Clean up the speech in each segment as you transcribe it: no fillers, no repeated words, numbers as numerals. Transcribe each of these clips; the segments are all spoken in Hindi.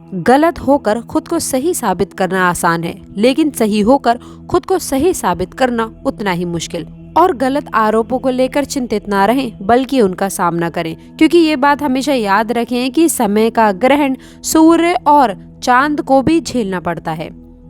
गलत होकर खुद को सही साबित करना आसान है, लेकिन सही होकर खुद को सही साबित करना उतना ही मुश्किल। और गलत आरोपों को लेकर चिंतित ना रहें, बल्कि उनका सामना करें, क्योंकि ये बात हमेशा याद रखें कि समय का ग्रहण सूर्य और चांद को भी झेलना पड़ता है।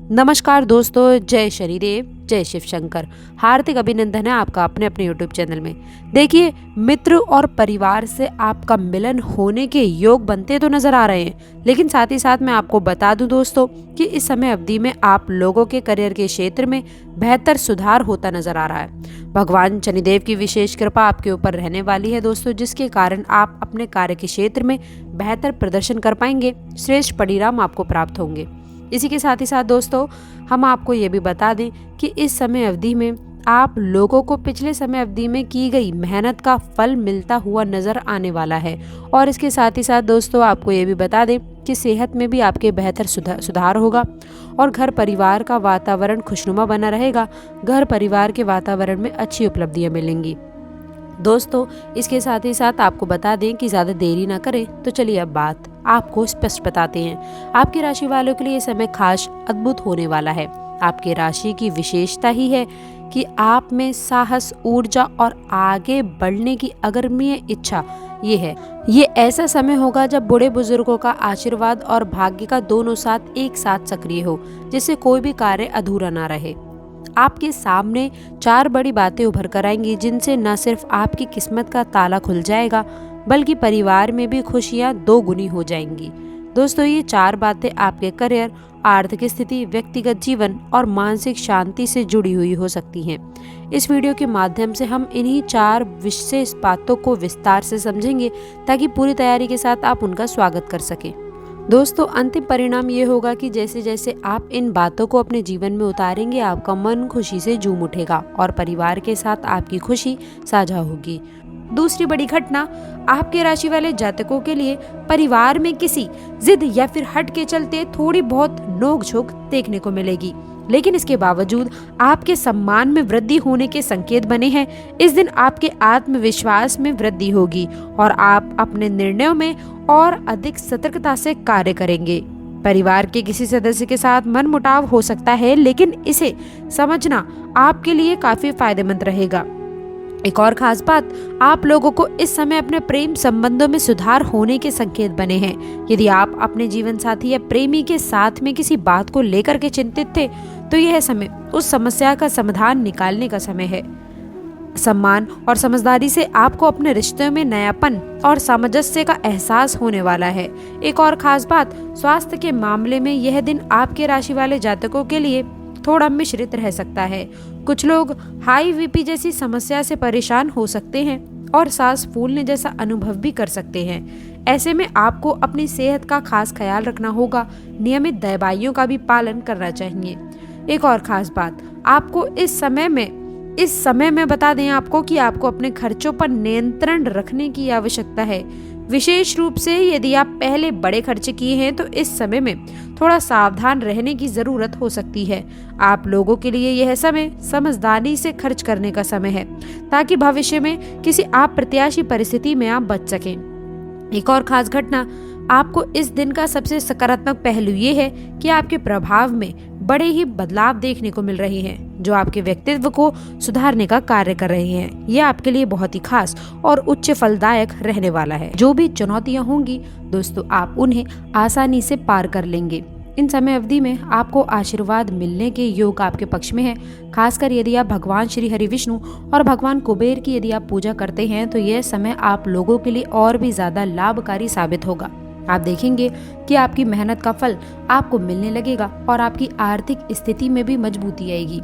नमस्कार दोस्तों, जय शनिदेव, जय शिव शंकर। हार्दिक अभिनंदन है आपका अपने अपने यूट्यूब चैनल में। देखिए, मित्र और परिवार से आपका मिलन होने के योग बनते तो नजर आ रहे हैं, लेकिन साथ ही साथ मैं आपको बता दूं दोस्तों कि इस समय अवधि में आप लोगों के करियर के क्षेत्र में बेहतर सुधार होता नजर आ रहा है। भगवान शनिदेव की विशेष कृपा आपके ऊपर रहने वाली है दोस्तों, जिसके कारण आप अपने कार्य के क्षेत्र में बेहतर प्रदर्शन कर पाएंगे, श्रेष्ठ परिणाम आपको प्राप्त होंगे। इसी के साथ ही साथ दोस्तों, हम आपको ये भी बता दें कि इस समय अवधि में आप लोगों को पिछले समय अवधि में की गई मेहनत का फल मिलता हुआ नजर आने वाला है। और इसके साथ ही साथ दोस्तों, आपको ये भी बता दें कि सेहत में भी आपके बेहतर सुधार होगा और घर परिवार का वातावरण खुशनुमा बना रहेगा। घर परिवार के वातावरण में अच्छी उपलब्धियां मिलेंगी दोस्तों। इसके साथ ही साथ आपको बता दें कि ज़्यादा देरी ना करें, तो चलिए अब बात आपको स्पष्ट बताते हैं। आपकी राशि वालों के लिए ये समय खास अद्भुत होने वाला है। आपकी राशि की विशेषता ही है कि आप में साहस, ऊर्जा और आगे बढ़ने की अगम्य इच्छा ये है। ये ऐसा समय होगा जब बूढ़े बुजुर्गों का आशीर्वाद और भाग्य का दोनों साथ एक साथ सक्रिय हो, जिससे कोई भी कार्य अधूरा ना रहे। आपके सामने 4 बड़ी बातें उभर कर आएंगी, जिनसे न सिर्फ आपकी किस्मत का ताला खुल जाएगा, बल्कि परिवार में भी खुशियां 2 गुनी हो जाएंगी। दोस्तों, ये 4 बातें आपके करियर, आर्थिक स्थिति, व्यक्तिगत जीवन और मानसिक शांति से जुड़ी हुई हो सकती हैं। इस वीडियो के माध्यम से हम इन्हीं 4 विशेष बातों को विस्तार से समझेंगे, ताकि पूरी तैयारी के साथ आप उनका स्वागत कर सकें। दोस्तों, अंतिम परिणाम ये होगा कि जैसे जैसे आप इन बातों को अपने जीवन में उतारेंगे, आपका मन खुशी से झूम उठेगा और परिवार के साथ आपकी खुशी साझा होगी। दूसरी बड़ी घटना आपके राशि वाले जातकों के लिए परिवार में किसी जिद या फिर हट के चलते थोड़ी बहुत नोक-झोंक देखने को मिलेगी, लेकिन इसके बावजूद आपके सम्मान में वृद्धि होने के संकेत बने हैं। इस दिन आपके आत्मविश्वास में वृद्धि होगी और आप अपने निर्णयों में और अधिक सतर्कता से कार्य करेंगे। परिवार के किसी सदस्य के साथ मनमुटाव हो सकता है, लेकिन इसे समझना आपके लिए काफी फायदेमंद रहेगा। एक और खास बात, आप लोगों को इस समय अपने प्रेम संबंधों में सुधार होने के संकेत बने हैं। यदि आप अपने जीवन साथी या प्रेमी के साथ में किसी बात को लेकर के चिंतित थे, तो यह समय उस समस्या का समाधान निकालने का समय है। सम्मान और समझदारी से आपको अपने रिश्तों में नयापन और सामंजस्य का एहसास होने वाला है। एक और खास बात, स्वास्थ्य के मामले में यह दिन आपके राशि वाले जातकों के लिए थोड़ा मिश्रित रह सकता है। कुछ लोग हाई बीपी जैसी समस्या से परेशान हो सकते हैं और सांस फूलने जैसा अनुभव भी कर सकते हैं। ऐसे में आपको अपनी सेहत का खास ख्याल रखना होगा। नियमित दवाइयों का भी पालन करना चाहिए। एक और खास बात, आपको इस समय में बता दें आपको कि आपको अपने खर्चों पर नियंत्रण रखने की आवश्यकता है। विशेष रूप से यदि आप पहले बड़े खर्चे किए हैं, तो इस समय में थोड़ा सावधान रहने की जरूरत हो सकती है। आप लोगों के लिए यह समय समझदारी से खर्च करने का समय है, ताकि भविष्य में किसी अप्रत्याशित परिस्थिति में आप बच सकें। एक और खास घटना, आपको इस दिन का सबसे सकारात्मक पहलू ये है कि आपके प्रभाव में बड़े ही बदलाव देखने को मिल रहे हैं, जो आपके व्यक्तित्व को सुधारने का कार्य कर रहे हैं। ये आपके लिए बहुत ही खास और उच्च फलदायक रहने वाला है। जो भी चुनौतियां होंगी दोस्तों, आप उन्हें आसानी से पार कर लेंगे। इन समय अवधि में आपको आशीर्वाद मिलने के योग आपके पक्ष में है। खासकर यदि आप भगवान श्री हरि विष्णु और भगवान कुबेर की यदि आप पूजा करते हैं, तो यह समय आप लोगों के लिए और भी ज्यादा लाभकारी साबित होगा। आप देखेंगे कि आपकी मेहनत का फल आपको मिलने लगेगा और आपकी आर्थिक स्थिति में भी मजबूती आएगी।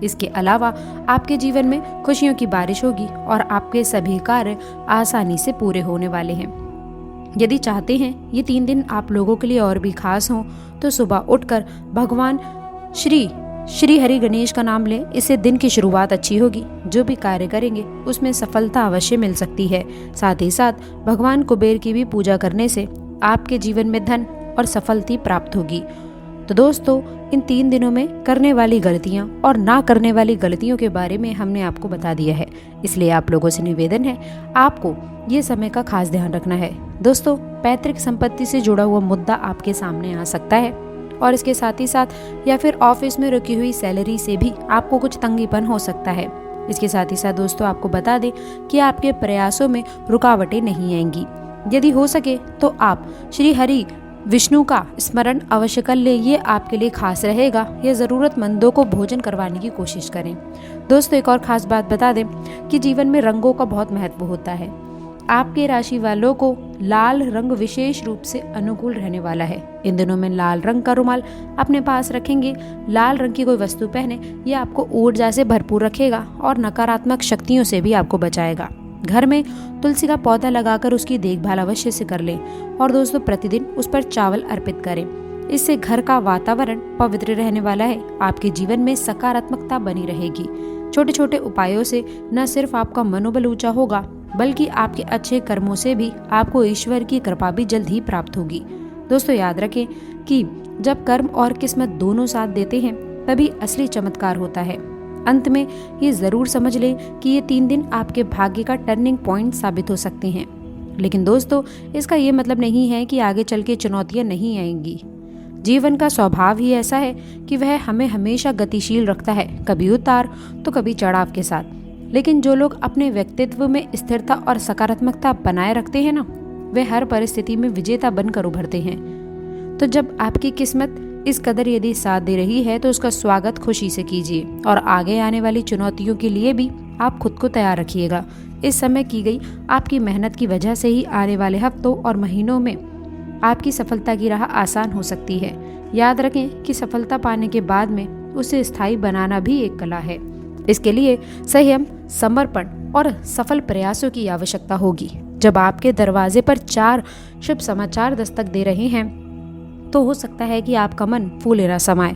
इसके अलावा आपके जीवन में खुशियों की बारिश होगी और आपके सभी कार्य आसानी से पूरे होने वाले हैं। यदि चाहते हैं ये 3 दिन आप लोगों के लिए और भी खास हों, तो सुबह उठकर भगवान श्री हरि गणेश का नाम लें। इससे दिन की शुरुआत अच्छी होगी। जो भी कार्य करेंगे उसमें सफलता अवश्य मिल सकती है। साथ ही साथ भगवान कुबेर की भी पूजा करने से आपके जीवन में धन और सफलता प्राप्त होगी। तो दोस्तों, इन 3 दिनों में करने वाली गलतियां और ना करने वाली गलतियों के बारे में हमने आपको बता दिया है, इसलिए आप लोगों से निवेदन है आपको ये समय का खास ध्यान रखना है। दोस्तों, पैतृक संपत्ति से जुड़ा हुआ मुद्दा आपके सामने आ सकता है और इसके साथ ही साथ या फिर ऑफिस में रुकी हुई सैलरी से भी आपको कुछ तंगीपन हो सकता है। इसके साथ ही साथ दोस्तों, आपको बता दें कि आपके प्रयासों में रुकावटें नहीं आएंगी। यदि हो सके तो आप श्री हरि विष्णु का स्मरण अवश्य कर ले, ये आपके लिए खास रहेगा। ये जरूरतमंदों को भोजन करवाने की कोशिश करें। दोस्तों, एक और खास बात बता दें कि जीवन में रंगों का बहुत महत्व होता है। आपके राशि वालों को लाल रंग विशेष रूप से अनुकूल रहने वाला है। इन दिनों में लाल रंग का रुमाल अपने पास रखेंगे, लाल रंग की कोई वस्तु पहने, ये आपको ऊर्जा से भरपूर रखेगा और नकारात्मक शक्तियों से भी आपको बचाएगा। घर में तुलसी का पौधा लगाकर उसकी देखभाल अवश्य से कर लें और दोस्तों, प्रतिदिन उस पर चावल अर्पित करें। इससे घर का वातावरण पवित्र रहने वाला है। आपके जीवन में सकारात्मकता बनी रहेगी। छोटे छोटे उपायों से न सिर्फ आपका मनोबल ऊंचा होगा, बल्कि आपके अच्छे कर्मों से भी आपको ईश्वर की कृपा भी जल्द ही प्राप्त होगी। दोस्तों, याद रखें कि जब कर्म और किस्मत दोनों साथ देते हैं तभी असली चमत्कार होता है। अंत में ये जरूर समझ लें कि ये 3 दिन आपके भाग्य का टर्निंग पॉइंट साबित हो सकते हैं। लेकिन दोस्तों, इसका ये मतलब नहीं है कि आगे चल के चुनौतियां नहीं आएंगी। जीवन का स्वभाव ही ऐसा है कि वह हमें हमेशा गतिशील रखता है, कभी उतार तो कभी चढ़ाव के साथ। लेकिन जो लोग अपने व्यक्तित्व में स्थिरता और सकारात्मकता बनाए रखते हैं ना, वे हर परिस्थिति में विजेता बनकर उभरते हैं। तो जब आपकी किस्मत इस कदर यदि साथ दे रही है तो उसका स्वागत खुशी से कीजिए और आगे आने वाली चुनौतियों के लिए भी आप खुद को तैयार रखिएगा। इस समय की गई आपकी मेहनत की वजह से ही आने वाले हफ्तों और महीनों में आपकी सफलता की राह आसान हो सकती है। याद रखें कि सफलता पाने के बाद में उसे स्थायी बनाना भी एक कला है। इसके लिए संयम, समर्पण और सफल प्रयासों की आवश्यकता होगी। जब आपके दरवाजे पर 4 शुभ समाचार दस्तक दे रहे हैं तो हो सकता है कि आपका मन फूले ना समाये,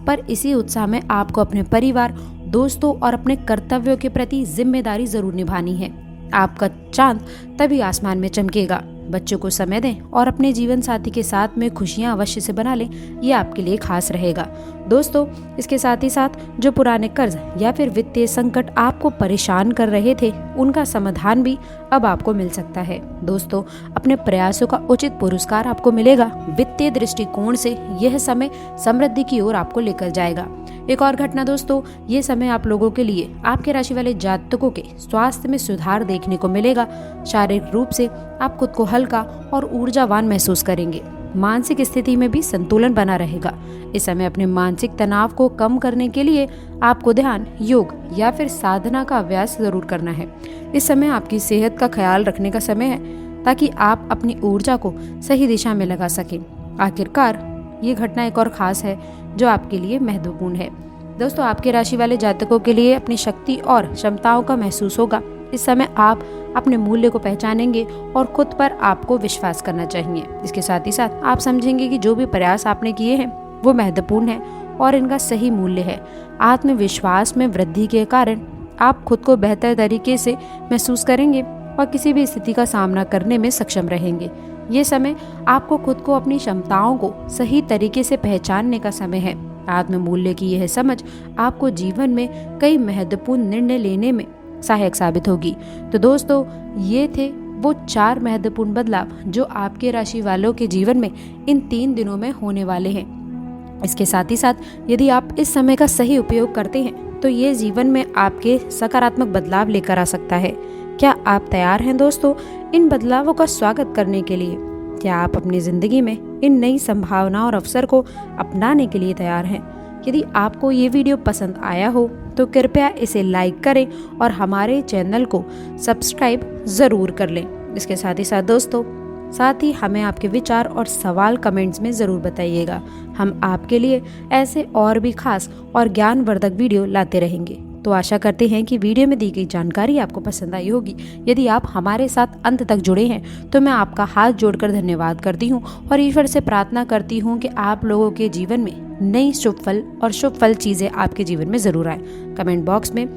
पर इसी उत्साह में आपको अपने परिवार, दोस्तों और अपने कर्तव्यों के प्रति जिम्मेदारी जरूर निभानी है। आपका चांद तभी आसमान में चमकेगा। बच्चों को समय दें और अपने जीवन साथी के साथ में खुशियां अवश्य से बना लें, ये आपके लिए खास रहेगा। दोस्तों, इसके साथ ही साथ जो पुराने कर्ज या फिर वित्तीय संकट आपको परेशान कर रहे थे, उनका समाधान भी अब आपको मिल सकता है। दोस्तों, अपने प्रयासों का उचित पुरस्कार आपको मिलेगा। वित्तीय दृष्टिकोण से यह समय समृद्धि की ओर आपको लेकर जाएगा। एक और घटना दोस्तों, ये समय आप लोगों के लिए आपके राशि वाले जातकों के स्वास्थ्य में सुधार देखने को मिलेगा। शारीरिक रूप से आप खुद को हल्का और ऊर्जावान महसूस करेंगे। मानसिक स्थिति में भी संतुलन बना रहेगा। इस समय अपने मानसिक तनाव को कम करने के लिए आपको ध्यान, योग या फिर साधना का अभ्यास जरूर करना है। इस समय आपकी सेहत का ख्याल रखने का समय है ताकि आप अपनी ऊर्जा को सही दिशा में लगा सकें। आखिरकार ये घटना एक और खास है जो आपके लिए महत्वपूर्ण है। दोस्तों, आपके राशि वाले जातकों के लिए अपनी शक्ति और क्षमताओं का महसूस होगा। इस समय आप अपने मूल्य को पहचानेंगे और खुद पर आपको विश्वास करना चाहिए। इसके साथ ही साथ आप समझेंगे कि जो भी प्रयास आपने किए हैं वो महत्वपूर्ण है और इनका सही मूल्य है। आत्मविश्वास में वृद्धि के कारण आप खुद को बेहतर तरीके से महसूस करेंगे और किसी भी स्थिति का सामना करने में सक्षम रहेंगे। ये समय आपको खुद को, अपनी क्षमताओं को सही तरीके से पहचानने का समय है। आत्म मूल्य की यह समझ आपको जीवन में कई महत्वपूर्ण निर्णय लेने में सहायक साबित होगी। तो दोस्तों, ये थे वो 4 महत्वपूर्ण बदलाव जो आपके राशि वालों के जीवन में इन 3 दिनों में होने वाले हैं। इसके साथ ही साथ यदि आप इस समय का सही उपयोग करते हैं तो ये जीवन में आपके सकारात्मक बदलाव लेकर आ सकता है। क्या आप तैयार हैं दोस्तों इन बदलावों का स्वागत करने के लिए? क्या आप अपनी जिंदगी में इन नई संभावनाओं और अवसर को अपनाने के लिए तैयार हैं? यदि आपको ये वीडियो पसंद आया हो तो कृपया इसे लाइक करें और हमारे चैनल को सब्सक्राइब ज़रूर कर लें। इसके साथ ही साथ दोस्तों, साथ ही हमें आपके विचार और सवाल कमेंट्स में ज़रूर बताइएगा। हम आपके लिए ऐसे और भी खास और ज्ञानवर्धक वीडियो लाते रहेंगे। तो आशा करते हैं कि वीडियो में दी गई जानकारी आपको पसंद आई होगी। यदि आप हमारे साथ अंत तक जुड़े हैं तो मैं आपका हाथ जोड़कर धन्यवाद करती हूँ और ईश्वर से प्रार्थना करती हूँ कि आप लोगों के जीवन में नई शुभ फल और शुभ फल चीज़ें आपके जीवन में ज़रूर आए। कमेंट बॉक्स में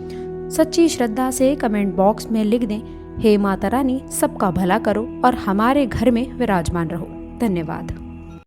सच्ची श्रद्धा से कमेंट बॉक्स में लिख दें, हे माता रानी सबका भला करो और हमारे घर में विराजमान रहो। धन्यवाद।